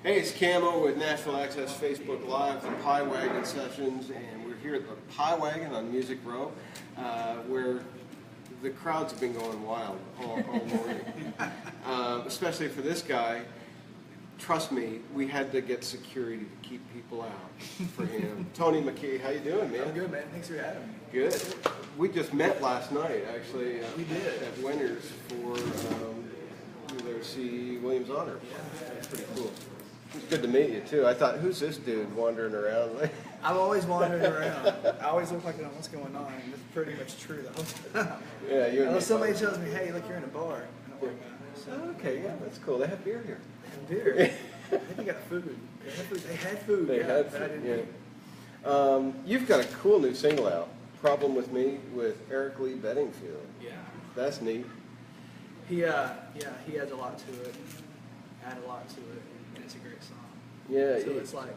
Hey, it's Camo with Nashville Access Facebook Live, the Pie Wagon Sessions, and we're here at the Pie Wagon on Music Row, where the crowds have been going wild all morning. Especially for this guy. Trust me, we had to get security to keep people out for him. Tony McKee, how you doing, man? I'm good, man. Thanks for having me. Good. We just met last night, actually. We did. At Winners for their C. Williams Honor. Yeah. That's pretty cool. It's good to meet you, too. I thought, who's this dude wandering around? I'm always wandering around. I always look like I don't know what's going on. And it's pretty much true the whole time. Yeah, you. Unless somebody tells me, hey, look, you're in a bar. I don't So, okay, yeah, that's cool. They have beer here. Beer. I think they got food. They had food. They had food, yeah. You've got a cool new single out, Problem With Me, with Eric Lee Bedingfield. Yeah. That's neat. He adds a lot to it. Add a lot to it. And it's a great song. Yeah. So it's like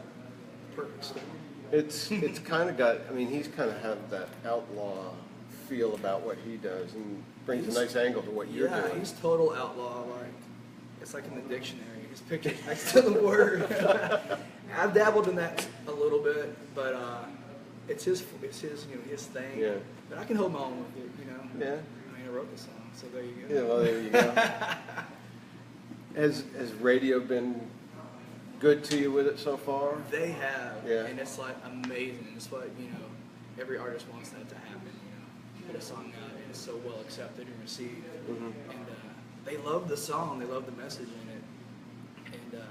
perfect stuff. It's kind of got, I mean, he's kind of have that outlaw feel about what he does and brings a nice angle to what you're doing. Yeah, he's total outlaw. Like, it's like in the dictionary. His picture's next to the word. I've dabbled in that a little bit, but it's his his thing. Yeah. But I can hold my own with it, you know. Yeah. I mean, I wrote the song, so there you go. Yeah, well, there you go. Has radio been good to you with it so far? They have, Yeah. and it's like amazing. It's what, you know, every artist wants that to happen. You know, put a song out and it's so well accepted and received, and they love the song, they love the message in it, and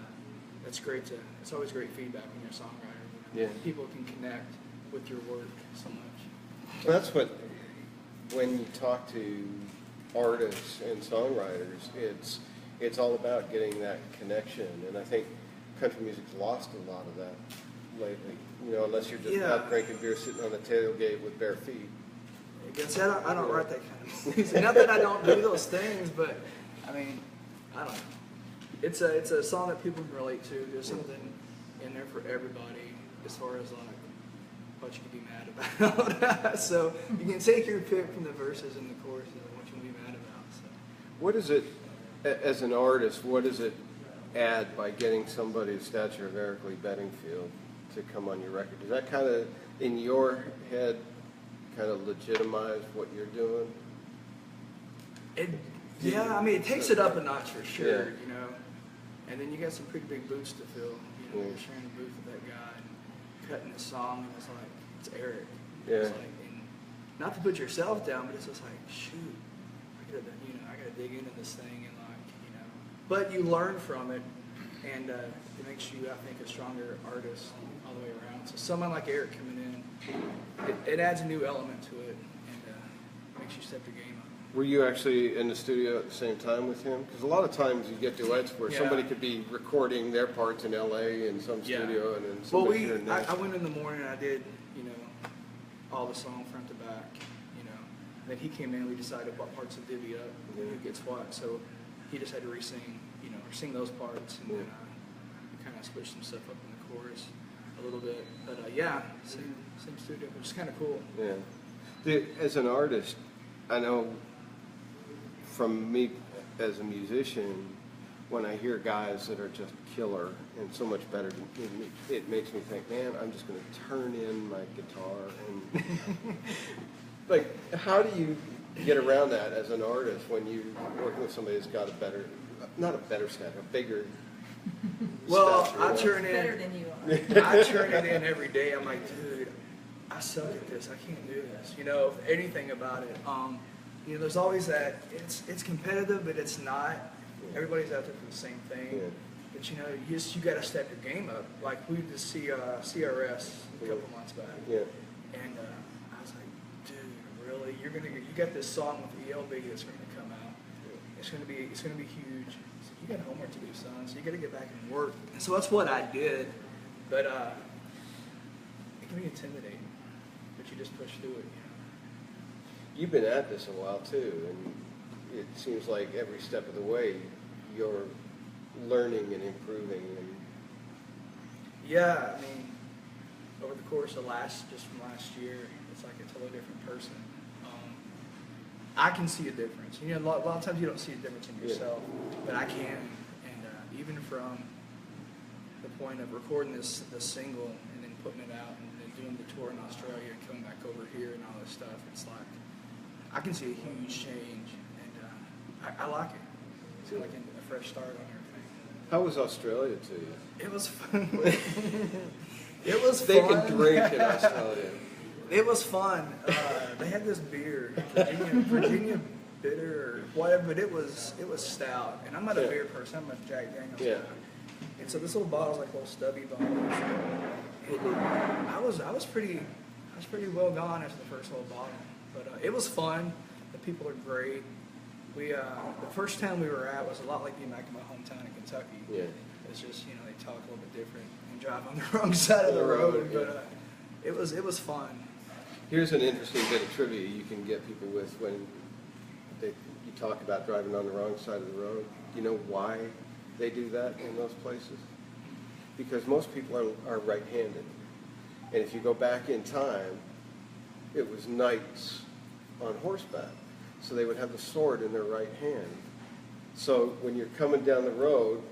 that's great to. It's always great feedback when you're a songwriter. You know? Yeah. People can connect with your work so much. Well, that's what, when you talk to artists and songwriters, it's all about getting that connection, and I think country music's lost a lot of that lately. You know, unless you're just out drinking beer, sitting on the tailgate with bare feet. I guess I don't write that kind of music. Not that I don't do those things, but I mean, I don't know. It's a song that people can relate to. There's something in there for everybody as far as like what you can be mad about. So you can take your pick from the verses and the chorus and what you can be mad about. So. What is it, as an artist, what does it add by getting somebody the stature of Eric Lee Bedingfield to come on your record? Does that kind of, in your head, kind of legitimize what you're doing? Yeah, I mean, it takes it up a notch for sure, Yeah. you know. And then you got some pretty big boots to fill. You know, you're sharing a booth with that guy and cutting the song, and it's like, it's Eric. Yeah. It's like, and not to put yourself down, but it's just like, shoot, I gotta dig into this thing and like, you know. But you learn from it, and it makes you, I think, a stronger artist all the way around. So someone like Eric coming in, it adds a new element to it, and makes you step your game up. Were you actually in the studio at the same time with him? Because a lot of times you get duets where somebody could be recording their parts in L.A. in some studio, and then somebody here in Nashville. I went in the morning and I did, you know, all the song front to back, you know. And then he came in and we decided what parts to divvy up and who gets what. So he just had to re-sing, you know, or sing those parts, and then we kind of switched some stuff up in the chorus a little bit. But same studio, which is kind of cool. Yeah. As an artist, I know from me as a musician, when I hear guys that are just killer and so much better than me, it makes me think, man, I'm just going to turn in my guitar and like, how do you get around that as an artist when you're working with somebody that's got a better, not a better staff, a bigger Well, stuff, I turn Better in. than you are. I turn it in every day. I'm like, dude, I suck at this. I can't do this. You know, anything about it. You know, there's always that. It's competitive, but it's not. Everybody's out there for the same thing. Yeah. But you know, you got to step your game up. Like we did CRS a couple months back. Yeah. And I was like, dude, really? You got this song with ELB that's going to come out. It's going to be huge. So you got homework to do, son. So you got to get back and work. And so that's what I did. But it can be intimidating. But you just push through it. You know? You've been at this a while too, and it seems like every step of the way you're learning and improving. And yeah, I mean, over the course of last year, it's like a totally different person. I can see a difference. You know, a lot of times you don't see a difference in yourself, but I can. And even from the point of recording this single and then putting it out and then doing the tour in Australia and coming back over here and all this stuff, it's like I can see a huge change, and I like it. It's like a fresh start on everything. How was Australia to you? It was fun. It was They fun. can drink in Australia. It was fun. They had this beer, Virginia bitter or whatever, but it was stout. And I'm not a beer person. I'm a Jack Daniels guy. And so this little bottle's like a little stubby bottle. I was pretty well gone after the first little bottle. But it was fun. The people are great. We the first town we were at was a lot like being back in my hometown in Kentucky. Yeah. It's just, you know, they talk a little bit different and drive on the wrong side of the road. But it was fun. Here's an interesting bit of trivia you can get people with when you talk about driving on the wrong side of the road. You know why they do that in those places? Because most people are right-handed. And if you go back in time, it was knights on horseback. So they would have the sword in their right hand. So when you're coming down the road,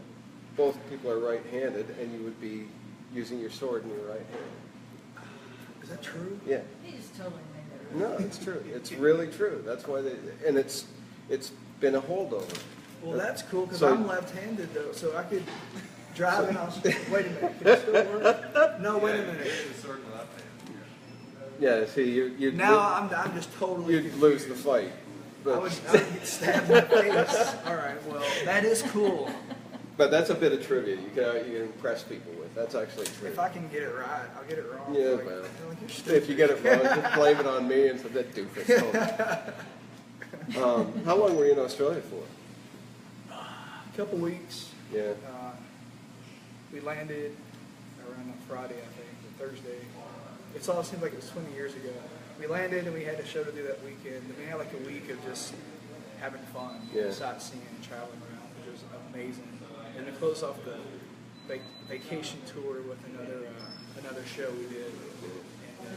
both people are right-handed, and you would be using your sword in your right hand. Is that true? Yeah. He just totally made that up. No, it's true. It's really true. That's why and it's been a holdover. Well, that's cool because So- I'm left-handed though, so I could drive in Australia. Wait a minute, can it still work? No, wait a minute. Yeah, see, you'd Now I'm just totally. you'd lose the fight. I But, would get stabbed in the face. All right, well, that is cool. but that's a bit of trivia you can impress people with. That's actually true. If I can get it right, I'll get it wrong. Yeah, Like, well, they're like, "You're stupid." if you get it wrong, just blame it on me and say that doofus. How long were you in Australia for? A couple weeks. Yeah. We landed around on Friday, I think, or Thursday. It all seemed like it was 20 years ago. We landed and we had a show to do that weekend. And we had like a week of just having fun, sightseeing and traveling around, which was amazing. And to close off the vacation tour with another show we did. And,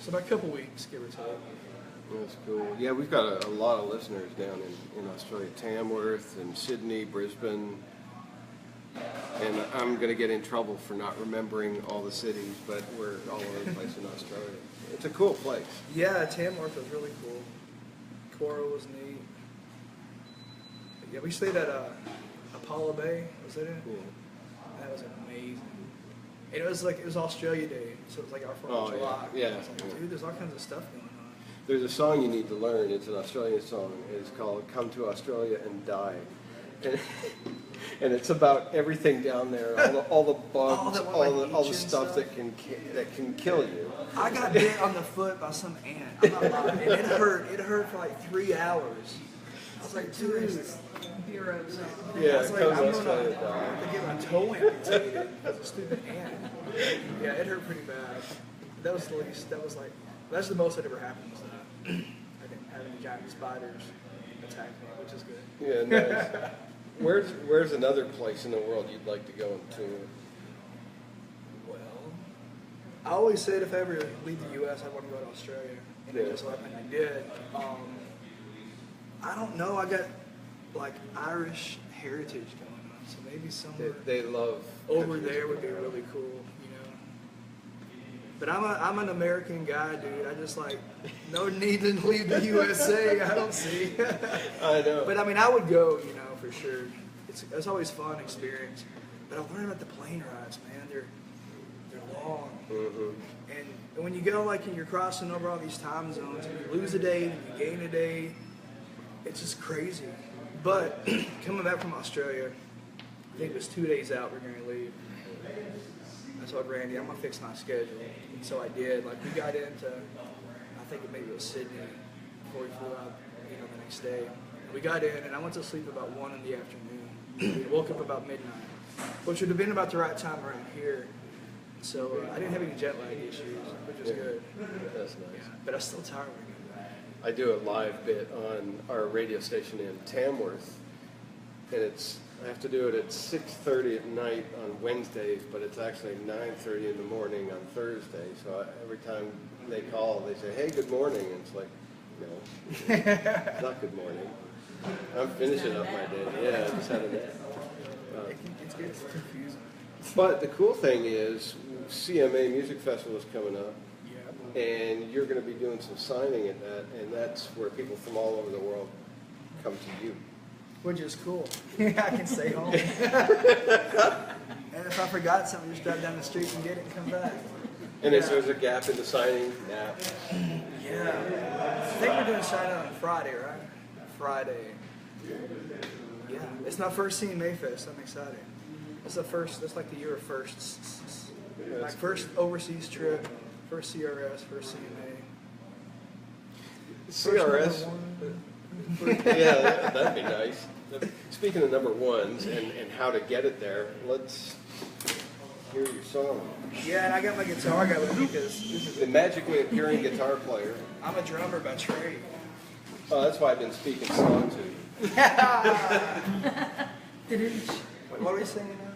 so about a couple weeks, give or take. That's cool. Yeah, we've got a lot of listeners down in Australia. Tamworth and Sydney, Brisbane. And I'm going to get in trouble for not remembering all the cities, but we're all over the place in Australia. It's a cool place. Yeah, Tamworth was really cool. Coral was neat. But yeah, we stayed at Apollo Bay. Was that it? Yeah. That was amazing. And it was Australia Day, so it was like our 4th of July. Yeah. I was like, dude, there's all kinds of stuff going on. There's a song you need to learn. It's an Australian song. It's called "Come to Australia and Die," and it's about everything down there, all the bugs, all the stuff that can kill you. I got bit on the foot by some ant. I'm not lying. And it hurt. It hurt for like 3 hours. I was like, dude. Bureaus. Yeah, I was like, I'm Come to gonna Australia and have Die. to get my toe amputated because of a stupid ant. Yeah, it hurt pretty bad. That was the least. That's the most that ever happened. Was I didn't have any giant spiders attack me, which is good. Yeah, nice. Where's another place in the world you'd like to go and tour? Well, I always said if I ever leave the U.S., I want to go to Australia, and it just happened I did. I don't know. I got like Irish heritage going on, so maybe somewhere They love over there would be really cool, you know. But I'm an American guy, dude. I just like no need to leave the USA. I don't see. I know. But I mean, I would go, you know, for sure. It's always a fun experience. But I learned about the plane rides, man. They're long. Mm-hmm. And when you go, like, and you're crossing over all these time zones, and you lose a day, and you gain a day, it's just crazy. But coming back from Australia, I think it was 2 days out we're going to leave. I told Randy, I'm going to fix my schedule. And so I did. Like, we got into, I think maybe it was Sydney before we flew out, you know, the next day. And we got in, and I went to sleep about 1 in the afternoon. We woke up about midnight, which would have been about the right time around here. So I didn't have any jet lag issues, which was good. That's nice. Yeah, but I was still tired when I got back. I do a live bit on our radio station in Tamworth, and I have to do it at 6:30 at night on Wednesdays, but it's actually 9:30 in the morning on Thursday. So every time they call, they say, "Hey, good morning," and it's like, no, it's not good morning. I'm finishing up my day. Yeah, I just had a nap. It's confusing. But the cool thing is, CMA Music Festival is coming up, Yeah. and you're going to be doing some signing at that, and that's where people from all over the world come to you. Which is cool. I can stay home. And if I forgot something, just drive down the street and get it and come back. And is there's a gap in the signing? Nah. Yeah. I think we're doing sign on Friday, right? Friday. Yeah. It's my first CMA Fest. I'm excited. It's the first. That's like the year of firsts. My first overseas trip, first CRS, first CMA. CRS? Yeah, that'd be nice. Speaking of number ones and how to get it there, let's hear your song. Yeah, and I got my guitar guy with me because The magically appearing guitar player. I'm a drummer by trade. Oh, that's why I've been speaking song to you. What are we singing now?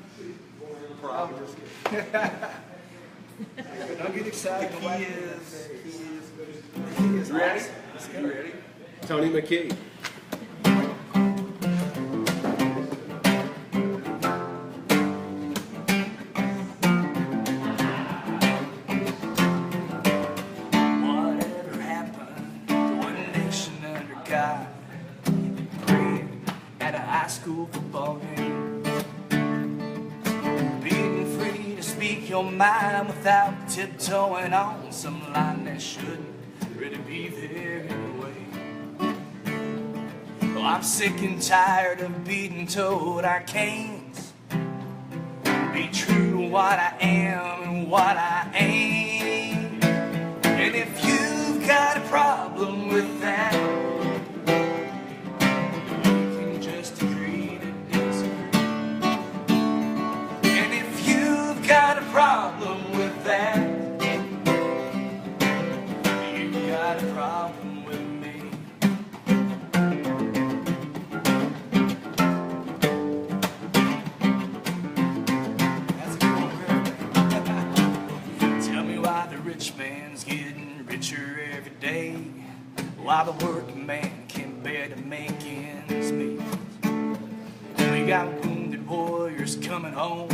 Probably just kidding. Don't get excited. He is Ready? awesome. Let's go. Ready? Tony McKee. Whatever happened to one nation under God? Prayed at a high school football game. Being free to speak your mind without tiptoeing on some line that shouldn't really be there anyway. Well, I'm sick and tired of being told I can't be true to what I am and what I ain't. And if you've got a problem with that, we can just agree to disagree. And if you've got a problem with that, you've got a problem with me. That's a cool riff. Tell me why the rich man's getting richer every day, why the working man can't bear to make ends meet. We got wounded warriors coming home,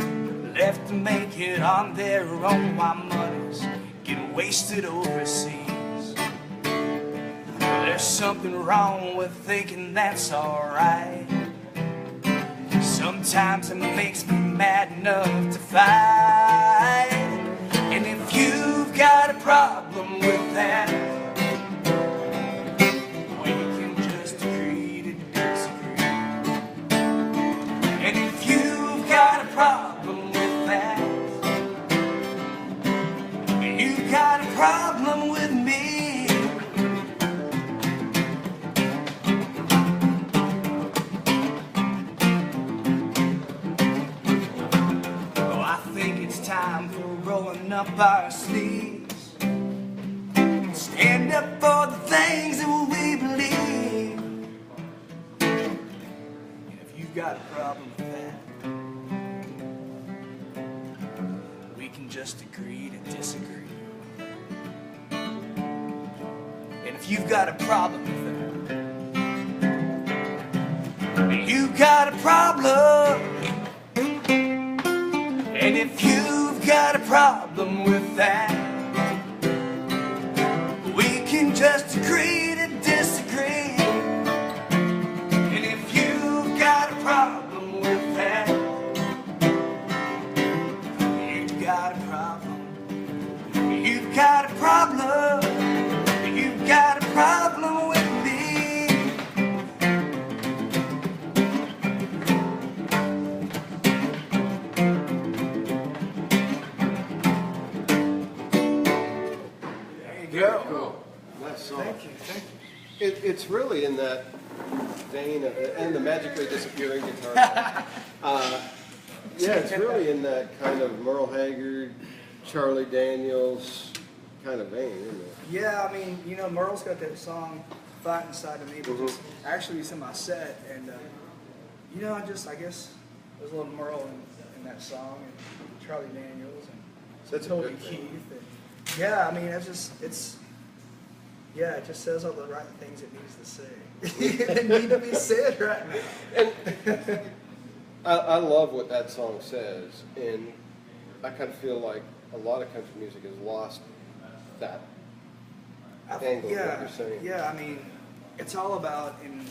left to make it on their own, while money's getting wasted overseas. There's something wrong with thinking that's alright. Sometimes it makes me mad enough to fight. And if you've got a problem with that, we can just agree to disagree. And if you've got a problem with that, you've got a problem with me. Oh, I think it's time for rolling up our sleeves, stand up for the things that we believe. And if you've got a problem with that, we can just agree to disagree. And if you've got a problem with that, you've got a problem. And if you've got a problem with that, we can just agree to disagree. And if you've got a problem with that, you've got a problem. You've got a problem. You've got a problem with me. Very cool. Nice song. Thank you, thank you. It's really in that vein of, and the magically disappearing guitar. Yeah, it's really in that kind of Merle Haggard, Charlie Daniels kind of vein, isn't it? Yeah, I mean, you know, Merle's got that song "Fight Inside of Me," which is actually it's in my set, and you know, I guess there's a little Merle in that song, and Charlie Daniels, and That's a Tony good thing. McKee. And, yeah, I mean, it just says all the right things it needs to say. They need to be said right now. I love what that song says, and I kind of feel like a lot of country music has lost that angle that you're saying. Yeah, I mean, it's all about, and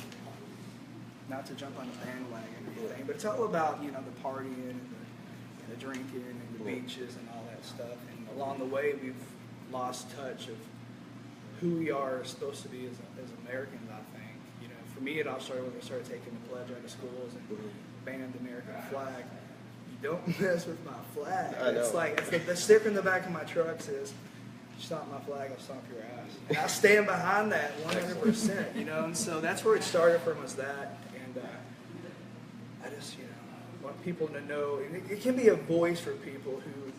not to jump on the bandwagon or anything, but it's all about, you know, the partying and the drinking and the beaches and all that stuff. And along the way, we've lost touch of who we are supposed to be as Americans, I think. You know, for me, it all started when we started taking the pledge out of schools and banning the American flag. You don't mess with my flag. I know. It's like, it's the sticker in the back of my truck says, "Stomp my flag, I'll stomp your ass." And I stand behind that 100%, you know, and so that's where it started from, was that. And I just, you know, want people to know, and it can be a voice for people who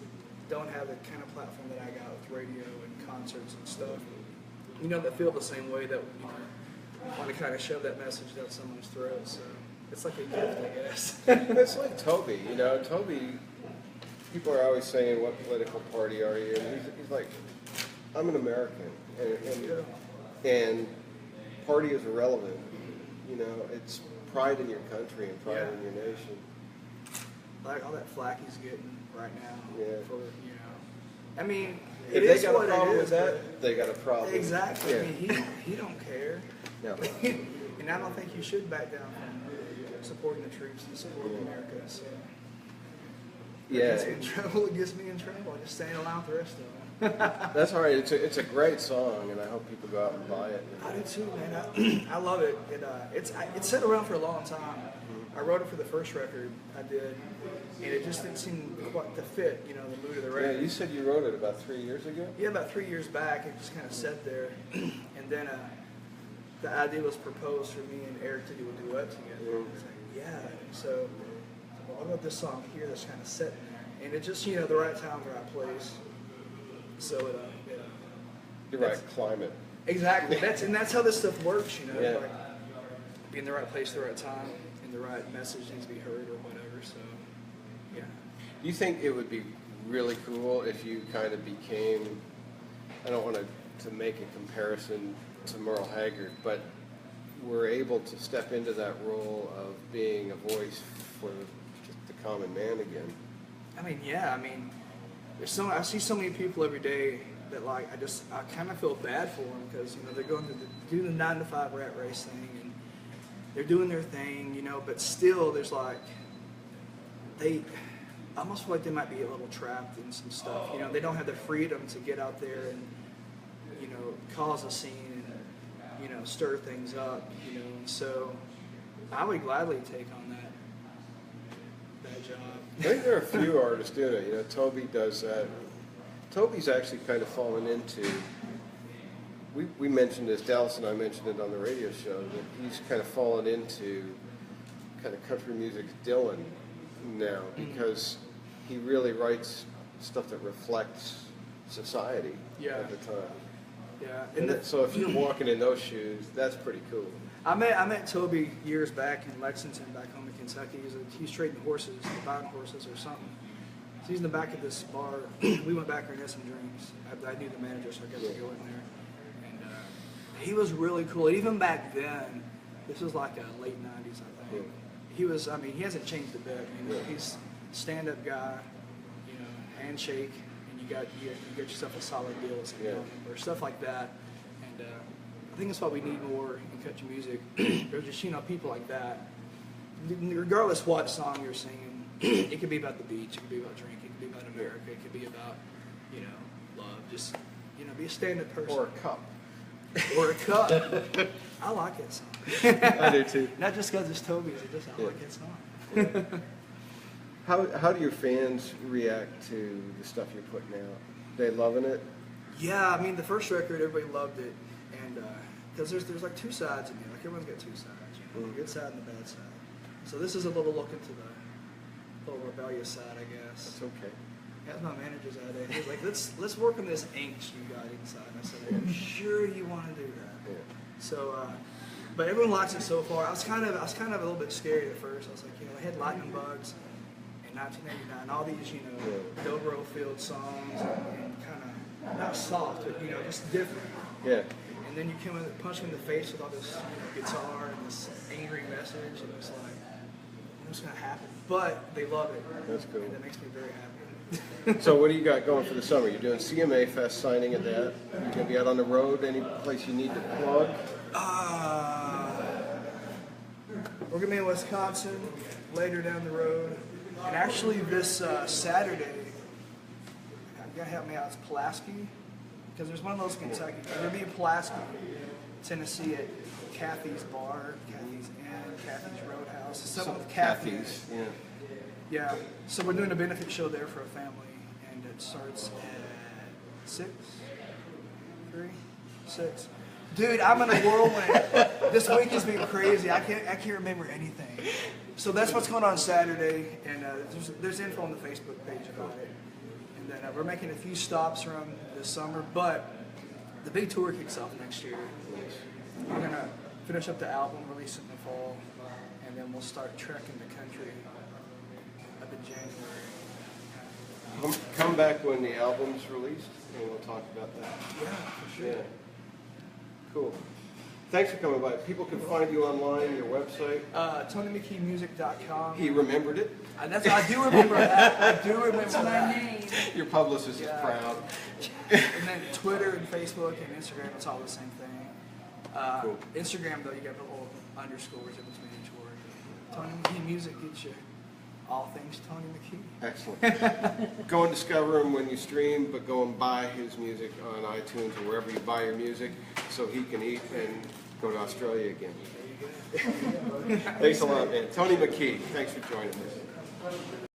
don't have the kind of platform that I got with radio and concerts and stuff, you know, that feel the same way, that, you know, want to kind of shove that message down someone's throat. So it's like a gift, I guess. It's like Toby, you know. Toby, people are always saying, "What political party are you?" And he's like, "I'm an American, and party is irrelevant. You know, it's pride in your country and pride in your nation." Like all that flack he's getting right now. Yeah. For, you know, I mean, If it they is got what a problem it with is, that, they got a problem. exactly. Yeah. I mean, he don't care. No. And I don't think you should back down from supporting the troops and supporting America. So Yeah. it gets me in trouble. It gets me in trouble. I just staying along with the rest of them. That's all right. It's a great song, and I hope people go out and buy it. I do too, man. I love it. It's sat around for a long time. I wrote it for the first record I did, and it just didn't seem quite to fit, you know, the mood of the Yeah, record. you said you wrote it about 3 years ago? Yeah, about 3 years back, it just kind of sat there, and then the idea was proposed for me and Eric to do a duet together. I was like, yeah. So, what about this song here that's kind of sitting there? And it just, you know, the right time, the right place. So The right climate. exactly. That's how this stuff works, you know. Yeah. Like, be in the right place, the right time, and the right message needs to be heard or whatever. So, yeah. Do you think it would be really cool if you kind of became, I don't want to make a comparison to Merle Haggard, but were able to step into that role of being a voice for just the common man again? I mean, yeah. I mean, I see so many people every day that, like, I kind of feel bad for them, because, you know, they're going to do the 9-to-5 rat race thing, and they're doing their thing, you know, but still there's like, they almost feel like they might be a little trapped in some stuff, you know. They don't have the freedom to get out there and, you know, cause a scene and, you know, stir things up, you know. And so I would gladly take on that job. I think there are a few artists doing it. You know, Toby does that. Toby's actually kind of fallen into, we mentioned this, Dallas and I mentioned it on the radio show, that he's kind of fallen into kind of country music's Dylan now, because he really writes stuff that reflects society at the time. Yeah. And so if you're walking in those shoes, that's pretty cool. I met Toby years back in Lexington, back home in Kentucky. He's trading horses, buying horses or something. So he's in the back of this bar. We went back there and had some drinks. I knew the manager, so I got to go in there. And he was really cool. And even back then, this was like a late 90s, I think. He was, I mean, he hasn't changed a bit. You know, he's a stand-up guy, you know, handshake, and you get yourself a solid deal with some or stuff like that. And I think that's what we need more in country music. There's just, you know, people like that. Regardless what song you're singing, it could be about the beach, it could be about drinking, it could be about America, it could be about, you know, love. Just, you know, be a stand-up person. Or a cup. Or a cup. I like that song. I do too. Not just because it's Toby's, I like that song. How do your fans react to the stuff you're putting out? They loving it? Yeah, I mean, the first record, everybody loved it. And because there's like two sides of me. Like, everyone's got two sides, you know, the good side and the bad side. So this is a little look into the little rebellious side, I guess. It's okay. That's my manager's idea. He was like, let's work on this angst you got inside. And I said, I'm sure you want to do that. Yeah. So, but everyone likes it so far. I was kind of a little bit scared at first. I was like, you know, they had Lightning Bugs in 1989, all these, you know, Dobro Field songs, and kind of not soft, but, you know, just different. Yeah. And then you come in, punch me in the face with all this, you know, guitar and this angry message, and it's like, what's going to happen. But they love it. That's cool. And that makes me very happy. So what do you got going for the summer? You're doing CMA Fest signing at that. You're going to be out on the road. Any place you need to plug? We're going to be in Wisconsin later down the road. And actually this Saturday, you got to help me out, it's Pulaski. Because there's one of those in Kentucky. We're going to be in Pulaski, Tennessee at Kathy's Bar, Kathy's Inn, Kathy's Roadhouse. Something with Kathy's. Yeah. Yeah, so we're doing a benefit show there for a family, and it starts at 6? Dude, I'm in a whirlwind. This week has been crazy. I can't remember anything. So that's what's going on Saturday, and there's info on the Facebook page about it. And then we're making a few stops around this summer, but the big tour kicks off next year. We're gonna finish up the album, release it in the fall, and then we'll start trekking the country up in January. Come back when the album's released, and we'll talk about that. Yeah, for sure. Yeah. Cool. Thanks for coming by. People can find you online, your website. TonyMcKeemusic.com. He remembered it. I do remember that. I do remember That's my that. name. Your publicist is Yeah. proud. And then Twitter and Facebook and Instagram, it's all the same thing. Cool. Instagram, though, you got the little underscores in between each word. Tony McKee Music gets you all things Tony McKee. Excellent. Go and discover him when you stream, but go and buy his music on iTunes or wherever you buy your music so he can eat and go to Australia again. Thanks a lot, man. Tony McKee, thanks for joining us.